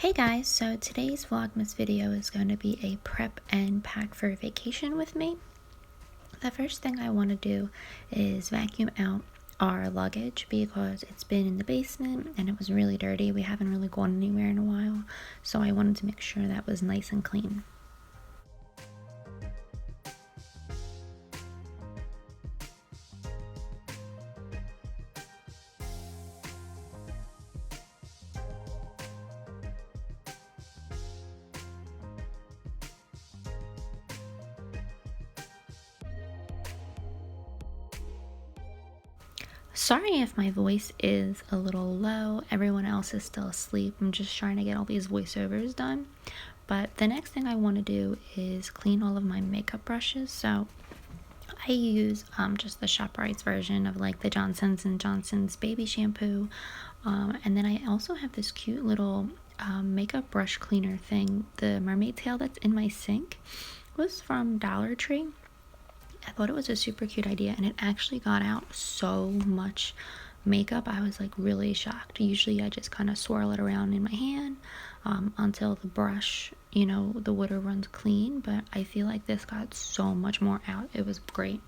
Hey guys, so today's Vlogmas video is going to be a prep and pack for vacation with me. The first thing I want to do is vacuum out our luggage because it's been in the basement and it was really dirty. We haven't really gone anywhere in a while, so I wanted to make sure that was nice and clean. Sorry if my voice is a little low. Everyone else is still asleep. I'm just trying to get all these voiceovers done. But the next thing I want to do is clean all of my makeup brushes. So I use just the ShopRite's version of like the Johnson's & Johnson's baby shampoo. And then I also have this cute little makeup brush cleaner thing. The mermaid tail that's in my sink was from Dollar Tree. I thought it was a super cute idea, and it actually got out so much makeup. I was like really shocked. Usually I just kind of swirl it around in my hand until the brush, the water runs clean, but I feel like this got so much more out. It was great.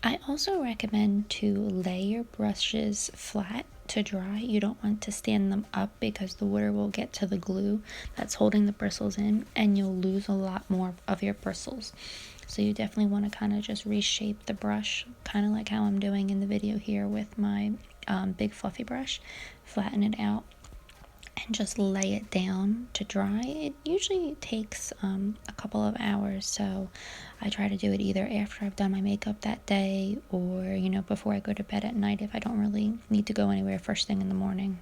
I also recommend to lay your brushes flat to dry. You don't want to stand them up because the water will get to the glue that's holding the bristles in and you'll lose a lot more of your bristles. So you definitely want to kind of just reshape the brush, kind of like how I'm doing in the video here with my big fluffy brush. Flatten it out and just lay it down to dry. It usually takes a couple of hours, so I try to do it either after I've done my makeup that day or before I go to bed at night if I don't really need to go anywhere first thing in the morning.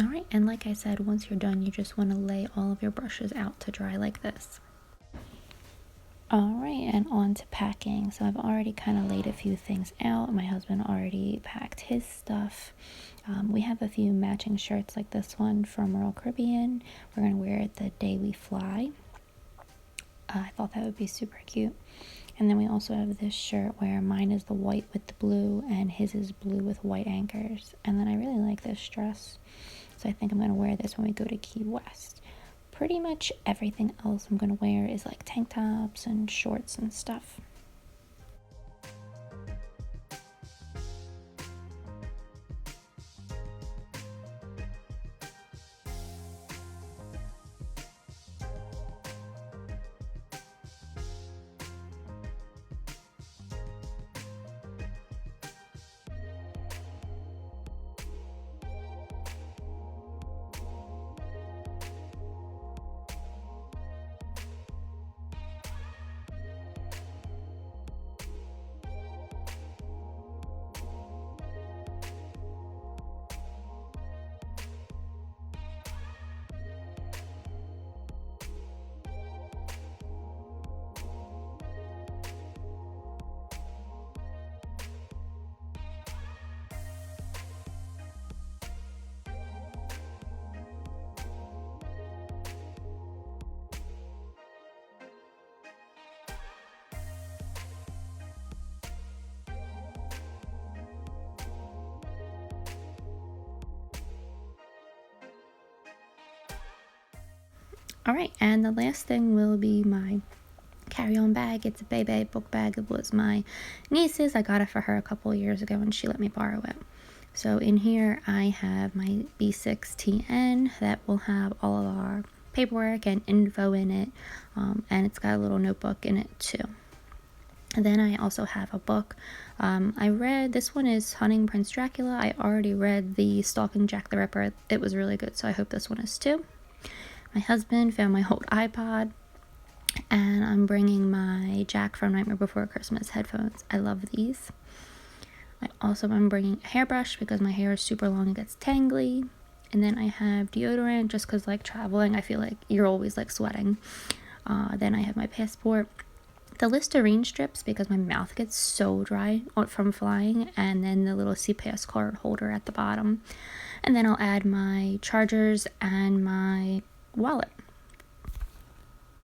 Alright, and like I said, once you're done, you just want to lay all of your brushes out to dry like this. Alright, and on to packing. So I've already kind of laid a few things out. My husband already packed his stuff. We have a few matching shirts like this one from Royal Caribbean. We're going to wear it the day we fly. I thought that would be super cute. And then we also have this shirt where mine is the white with the blue and his is blue with white anchors. And then I really like this dress, so I think I'm going to wear this when we go to Key West. Pretty much everything else I'm going to wear is like tank tops and shorts and stuff. Alright, and the last thing will be my carry-on bag. It's a Bebe book bag. It was my niece's. I got it for her a couple of years ago and she let me borrow it. So in here I have my B6TN that will have all of our paperwork and info in it, and it's got a little notebook in it too. And then I also have a book. I read, this one is Hunting Prince Dracula. I already read the Stalking Jack the Ripper. It was really good, so I hope this one is too. My husband found my old iPod, and I'm bringing my Jack from Nightmare Before Christmas headphones. I love these. I also am bringing a hairbrush because my hair is super long and gets tangly. And then I have deodorant just because like traveling, I feel like you're always like sweating. Then I have my passport, the Listerine strips because my mouth gets so dry from flying, and then the little CPS card holder at the bottom. And then I'll add my chargers and my wallet.